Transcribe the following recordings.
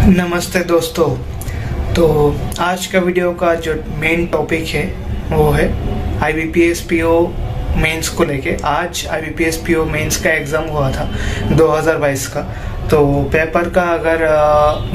नमस्ते दोस्तों। तो आज का वीडियो का जो मेन टॉपिक है वो है IBPS PO मेंस को लेके। आज IBPS PO मेंस का एग्ज़ाम हुआ था 2022 का। तो पेपर का अगर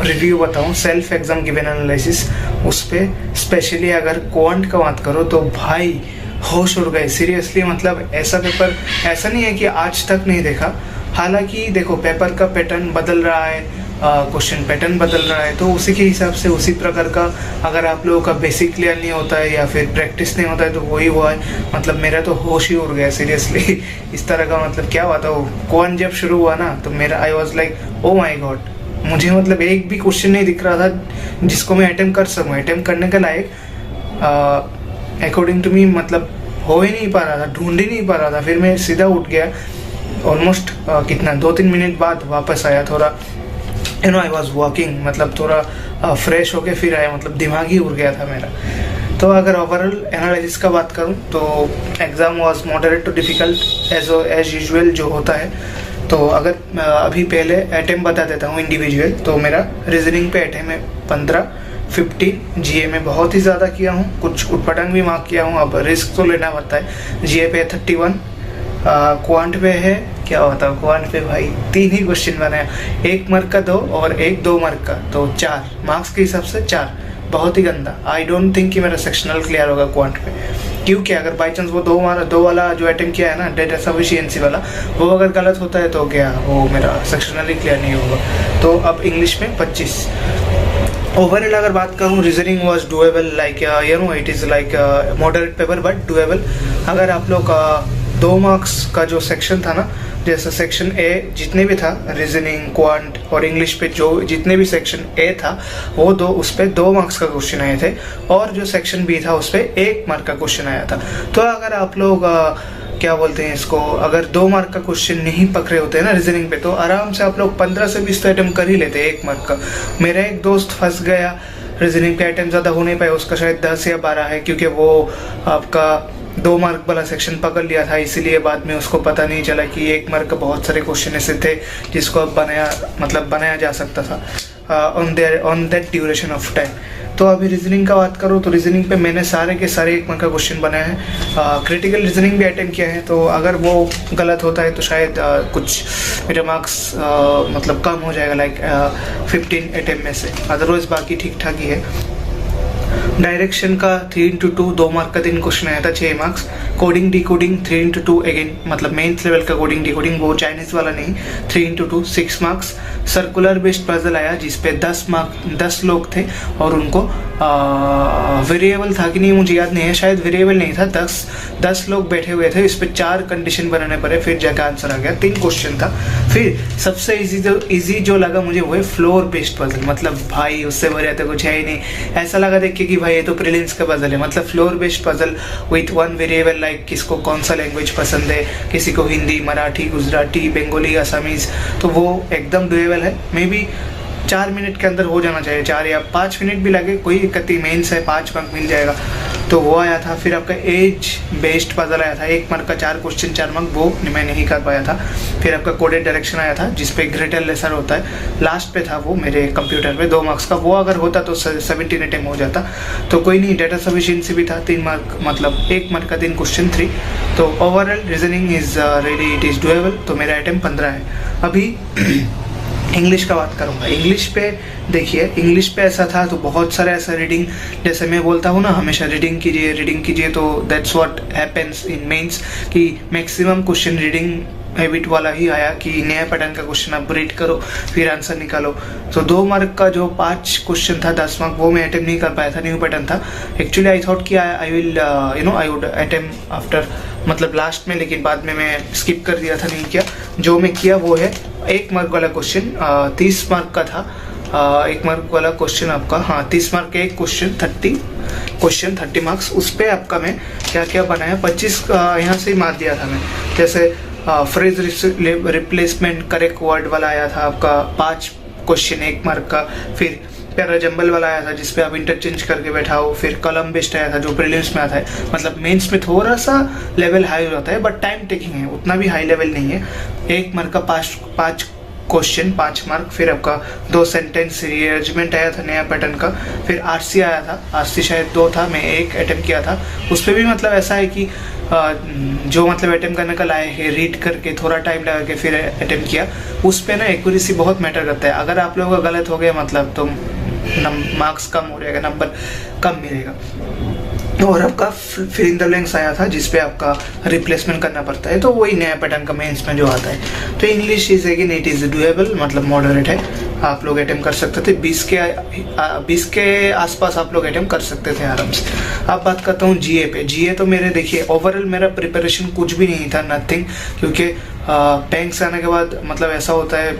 रिव्यू बताऊं, सेल्फ एग्ज़ाम गिवन एनालिसिस, उस पर स्पेशली अगर क्वांट का बात करो तो भाई होश उड़ गए सीरियसली। मतलब ऐसा पेपर ऐसा नहीं है कि आज तक नहीं देखा। हालांकि देखो पेपर का पैटर्न बदल रहा है, क्वेश्चन पैटर्न बदल रहा है, तो उसी के हिसाब से उसी प्रकार का अगर आप लोगों का बेसिक क्लियर नहीं होता है या फिर प्रैक्टिस नहीं होता है तो वही हुआ है। मतलब मेरा तो होश ही उड़ गया सीरियसली। इस तरह का मतलब क्या हुआ था, कौन जब शुरू हुआ ना तो मेरा I was like oh my God. मुझे मतलब एक भी क्वेश्चन नहीं दिख रहा था जिसको मैं अटेम्प्ट कर सकूँ, अटेम्प्ट करने के लायक अकॉर्डिंग टू मी मतलब हो ही नहीं पा रहा था, ढूंढ ही नहीं पा रहा था। फिर मैं सीधा उठ गया, ऑलमोस्ट कितना 2-3 मिनट बाद वापस आया, थोड़ा आई वॉज वॉकिंग, मतलब थोड़ा फ्रेश होके फिर आया, मतलब दिमाग ही उड़ गया था मेरा। तो अगर ओवरऑल एनालिसिस का बात करूं तो exam was moderate to difficult as usual जो होता है। तो अगर अभी पहले अटेम्प्ट बता देता हूं इंडिविजुअल, तो मेरा रीजनिंग पे अटेम्प्ट है 15-15, जीए में बहुत ही ज़्यादा किया हूँ, कुछ उटपटांग भी मार्क किया हूँ। अब रिस्क तो लेना पड़ता है। जीए पे 31, क्वांट पे है क्या होता है, क्वांट पे भाई 3 ही क्वेश्चन बनाया, 1 मार्क का 2 और 1 2 मार्क का, तो 4 मार्क्स के हिसाब से 4, बहुत ही गंदा। आई डोंट थिंक कि मेरा सेक्शनल क्लियर होगा क्वांट पे, क्योंकि अगर बाई चांस वो 2 वाला जो अटेम्प्ट किया है ना, डेटा सफिशिएंसी वाला, वो अगर गलत होता है तो क्या वो मेरा सेक्शनली क्लियर नहीं होगा। तो अब इंग्लिश में 25। ओवरऑल अगर बात करूँ, reasoning was doable, like it is like moderate paper but doable. अगर आप लोग 2 मार्क्स का जो सेक्शन था ना, जैसे सेक्शन ए जितने भी था, रीजनिंग, क्वांट और इंग्लिश पे जो जितने भी सेक्शन ए था वो उस पर 2 मार्क्स का क्वेश्चन आए थे, और जो सेक्शन बी था उस पर 1 मार्क का क्वेश्चन आया था। तो अगर आप लोग क्या बोलते हैं इसको, अगर 2 मार्क का क्वेश्चन नहीं पकड़े होते हैं ना रीजनिंग पे, तो आराम से आप लोग 15 से 20 तो अटेम्प्ट कर ही लेते 1 मार्क का। मेरा एक दोस्त फंस गया, रीजनिंग का अटेम्प्ट ज़्यादा हो नहीं पाया, उसका शायद 10 या 12 है, क्योंकि वो आपका 2 मार्क वाला सेक्शन पकड़ लिया था, इसीलिए बाद में उसको पता नहीं चला कि 1 मार्क का बहुत सारे क्वेश्चन ऐसे थे जिसको अब बनाया जा सकता था on that duration of time. तो अभी रीजनिंग का बात करूँ तो रीजनिंग पे मैंने सारे के सारे 1 मार्क का क्वेश्चन बनाया है। क्रिटिकल रीजनिंग भी अटेम्प्ट किया है, तो अगर वो गलत होता है तो शायद कुछ मेरे मार्क्स मतलब कम हो जाएगा, लाइक 15 अटेम्प्ट में से। अदरवाइज बाकी ठीक ठाक ही है। डायरेक्शन का 3x2 2 मार्क का 3 क्वेश्चन आया था, 6 marks. Coding decoding 3x2 again, मतलब मेंस लेवल का कोडिंग डिकोडिंग, वो चाइनीज वाला नहीं, 3x2 6 marks. Circular based puzzle आया जिसपे 10 लोग थे और उनको वेरिएबल था कि नहीं मुझे याद नहीं है, शायद वेरिएबल नहीं था, 10 लोग बैठे हुए थे, इस पे 4 कंडीशन बनाने पड़े, फिर जाकर आंसर आ गया। 3 क्वेश्चन था। फिर सबसे इजी जो लगा मुझे वो है फ्लोर बेस्ड पजल, मतलब भाई उससे बढ़िया तो कुछ है ही नहीं। ऐसा लगा देख के कि भाई ये तो प्रीलिम्स का पजल है, मतलब floor based puzzle with 1 variable, like किसको कौन सा लैंग्वेज पसंद है, किसी को हिंदी, मराठी, गुजराती, बंगाली, असमीज, तो वो एकदम डुएबल है। मे बी 4 मिनट के अंदर हो जाना चाहिए, 4 या 5 मिनट भी लगे, कोई दिक्कत नहीं, मेंस है 5 मार्क मिल जाएगा। तो वो आया था। फिर आपका एज बेस्ड पजल आया था, 1 मार्क का 4 क्वेश्चन 4 मार्क, वो मैं नहीं कर पाया था। फिर आपका कोडेड डायरेक्शन आया था जिसपे ग्रेटर लेसर होता है, लास्ट पे था वो मेरे कंप्यूटर पे 2 मार्क्स का, वो अगर होता तो 17 अटेम्प्ट हो जाता। तो कोई नहीं, डेटा सफिशिएंसी भी था 3 मार्क, मतलब 1 मार्क का 3 क्वेश्चन 3। तो overall reasoning is ready, it is doable. तो मेरा अटेम्प्ट 15 है। अभी इंग्लिश का बात करूँगा। इंग्लिश पे देखिए, इंग्लिश पे ऐसा था तो बहुत सारा ऐसा रीडिंग, जैसे मैं बोलता हूँ ना हमेशा रीडिंग कीजिए, तो that's what happens in mains कि मैक्सिमम क्वेश्चन रीडिंग हैबिट वाला ही आया कि नया पैटर्न का क्वेश्चन आप रीड करो फिर आंसर निकालो। तो 2 मार्क का जो 5 क्वेश्चन था 10 मार्क, वो मैं अटेम्प्ट नहीं कर पाया था, न्यू पैटर्न था। एक्चुअली आई थॉट कि आई वुड अटेम्प्ट आफ्टर, मतलब लास्ट में, लेकिन बाद में मैं स्किप कर दिया था, नहीं किया। जो मैं किया वो है 1 मार्क वाला क्वेश्चन, 30 मार्क का था 1 मार्क वाला क्वेश्चन आपका, हाँ 30 मार्क का एक क्वेश्चन, 30 मार्क्स। उस पर आपका मैं क्या क्या बनाया, 25 यहाँ से ही मार दिया था मैं। जैसे फ्रेज रिप्लेसमेंट करेक्ट वर्ड वाला आया था आपका 5 क्वेश्चन 1 मार्क का। फिर पैरा जंबल वाला आया था जिसपे आप इंटरचेंज करके बैठाओ। फिर कलम बेस्ड आया था जो प्रीलिम्स में आता है, मतलब मेंस में थोड़ा सा लेवल हाई होता है बट टाइम टेकिंग है, उतना भी हाई लेवल नहीं है। 1 मार्क का 5 क्वेश्चन 5 मार्क, फिर आपका 2 सेंटेंस रीअरेंजमेंट आया था नया पैटर्न का, फिर आरसी आया था, आरसी शायद 2 था, मैं 1 अटेम्प्ट किया था। उस पर भी मतलब ऐसा है कि जो मतलब अटेम्प्ट करने का लायक है, रीड करके थोड़ा टाइम लगा के फिर अटेम्प्ट किया, उस पर ना एक्यूरेसी बहुत मैटर करता है। अगर आप लोगों का गलत हो गया मतलब तो मार्क्स कम हो जाएगा, नंबर कम मिलेगा। और आपका फिल इन द ब्लैंक्स आया था जिसपे आपका रिप्लेसमेंट करना पड़ता है, तो वही नया पैटर्न का मेंस में जो आता है। तो English is again it is doable, मतलब मॉडरेट है, आप लोग अटेम्प्ट कर सकते थे। 20 के आसपास आप लोग अटेम्प्ट कर सकते थे आराम से। अब बात करता हूँ जीए पे। जीए तो मेरे देखिए ओवरऑल मेरा प्रिपरेशन कुछ भी नहीं था, नथिंग, क्योंकि बैंक से आने के बाद मतलब ऐसा होता है,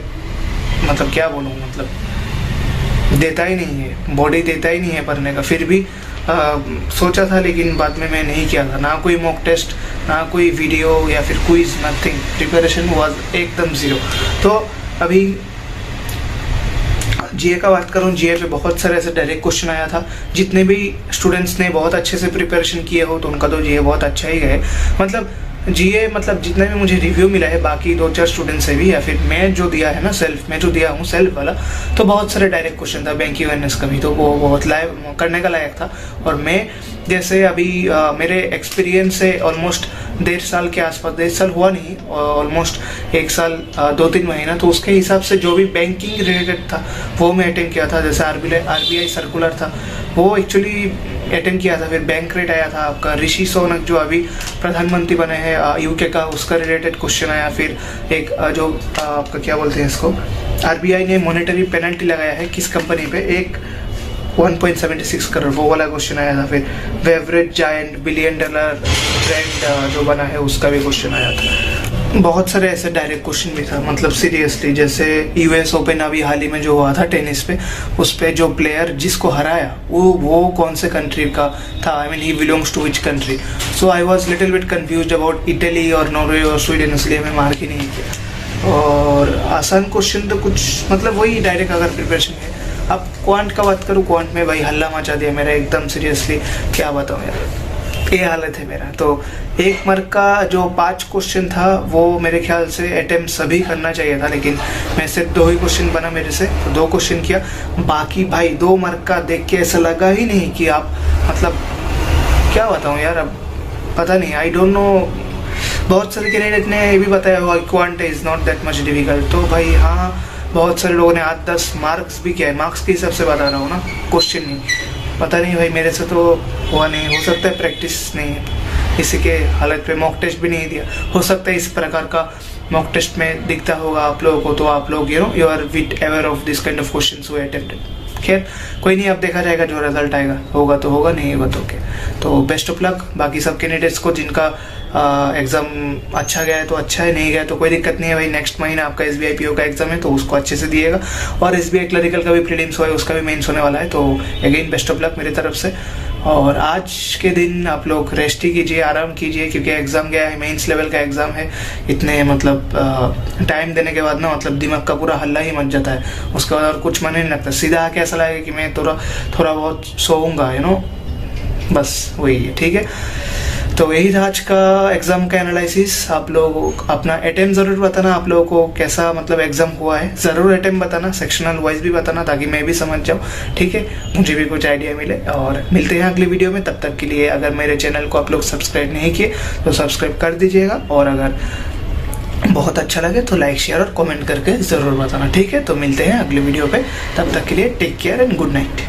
मतलब क्या बोलूँ, मतलब देता ही नहीं है, बॉडी देता ही नहीं है पढ़ने का। फिर भी सोचा था, लेकिन बाद में मैं नहीं किया था, ना कोई मॉक टेस्ट, ना कोई वीडियो या फिर क्विज, नथिंग, प्रिपरेशन वाज एकदम ज़ीरो। तो अभी जीए का बात करूँ, जीए पे बहुत सारे ऐसे डायरेक्ट क्वेश्चन आया था। जितने भी स्टूडेंट्स ने बहुत अच्छे से प्रिपरेशन किए हो तो उनका तो जीए बहुत अच्छा ही गए। मतलब जीए मतलब जितना भी मुझे रिव्यू मिला है बाकी 2-4 स्टूडेंट से भी, या फिर मैं जो दिया है ना सेल्फ, मैं जो दिया हूँ सेल्फ वाला, तो बहुत सारे डायरेक्ट क्वेश्चन था बैंकिंग अवेयरनेस का भी, तो वो बहुत लाइव करने का लायक था। और मैं जैसे अभी मेरे एक्सपीरियंस से ऑलमोस्ट 1.5 साल के आसपास, 1.5 साल हुआ नहीं, ऑलमोस्ट 1 साल 2-3 महीना, तो उसके हिसाब से जो भी बैंकिंग रिलेटेड था वो मैं अटेम्प्ट किया था। जैसे आरबीआई सर्कुलर था वो एक्चुअली अटेम्प्ट किया था। फिर बैंक रेट आया था आपका, ऋषि सोनक जो अभी प्रधानमंत्री बने हैं यूके का, उसका रिलेटेड क्वेश्चन आया। फिर एक जो आपका क्या बोलते हैं इसको, आरबीआई ने मॉनेटरी पेनल्टी लगाया है किस कंपनी पे, एक 1.76 करोड़, वो वाला क्वेश्चन आया था। फिर बेवरेज जायंट $1 बिलियन ब्रांड जो बना है उसका भी क्वेश्चन आया था। बहुत सारे ऐसे डायरेक्ट क्वेश्चन भी था, मतलब सीरियसली। जैसे यूएस ओपन अभी हाल ही में जो हुआ था टेनिस पे, उस पे जो प्लेयर जिसको हराया वो कौन से कंट्री का था, I mean he belongs to which country. So I was little bit confused about Italy और नॉर्वे और स्वीडन, इसलिए मैं मार्क ही नहीं किया। और आसान क्वेश्चन तो कुछ मतलब वही डायरेक्ट अगर प्रिपरेशन है। अब क्वांट का बात करूँ, क्वांट में भाई हल्ला मचा दिया मेरा एकदम, सीरियसली क्या बताऊँ यार, ये हालत है मेरा। तो 1 मार्क का जो 5 क्वेश्चन था वो मेरे ख्याल से अटेम्प्ट सभी करना चाहिए था, लेकिन मैं सिर्फ 2 ही क्वेश्चन बना मेरे से, तो 2 क्वेश्चन किया। बाकी भाई 2 मार्क का देख के ऐसा लगा ही नहीं कि आप, मतलब क्या बताऊँ यार, अब पता नहीं, आई डोंट नो। बहुत सारे कैंडिडेट ने ये भी बताया हुआ quant is not that much difficult, तो भाई हाँ, बहुत सारे लोगों ने 8-10 मार्क्स भी किया है, मार्क्स के हिसाब से बता रहा हूँ ना, क्वेश्चन नहीं। पता नहीं भाई, मेरे से तो हुआ नहीं, हो सकता है प्रैक्टिस नहीं है इसी के हालत पे, मॉक टेस्ट भी नहीं दिया, हो सकता है इस प्रकार का मॉक टेस्ट में दिखता होगा आप लोगों को, तो आप लोग you are well aware of this kind of questions who attempted. खैर कोई नहीं, अब देखा जाएगा, जो रिजल्ट आएगा होगा तो होगा, नहीं होगा तो ओके। तो बेस्ट ऑफ लक बाकी सब कैंडिडेट्स को जिनका एग्ज़ाम अच्छा गया है तो अच्छा है, नहीं गया तो कोई दिक्कत नहीं है भाई। नेक्स्ट महीना आपका SBI PO का एग्जाम है तो उसको अच्छे से दिएगा, और SBI क्लरिकल का भी प्रीलिम्स हुआ है, उसका भी मेंस होने वाला है। तो अगेन बेस्ट ऑफ लक मेरी तरफ से। और आज के दिन आप लोग रेस्ट ही कीजिए, आराम कीजिए, क्योंकि एग्ज़ाम गया है, मेंस लेवल का एग्ज़ाम है। इतने मतलब टाइम देने के बाद ना मतलब दिमाग का पूरा हल्ला ही मच जाता है, उसके बाद और कुछ मन नहीं लगता, सीधा आके ऐसा लगेगा कि मैं थोड़ा बहुत सोऊंगा, बस वही है। ठीक है, तो यही था आज का एग्ज़ाम का एनालिसिस। आप लोग अपना अटेम्प्ट ज़रूर बताना, आप लोगों को कैसा मतलब एग्ज़ाम हुआ है, ज़रूर अटेम्प्ट बताना, सेक्शनल वाइज भी बताना, ताकि मैं भी समझ जाऊँ। ठीक है, मुझे भी कुछ आइडिया मिले। और मिलते हैं अगली वीडियो में, तब तक के लिए अगर मेरे चैनल को आप लोग सब्सक्राइब नहीं किए तो सब्सक्राइब कर दीजिएगा, और अगर बहुत अच्छा लगे तो लाइक शेयर और कमेंट करके ज़रूर बताना। ठीक है, तो मिलते हैं अगली वीडियो पे, तब तक के लिए take care and good night.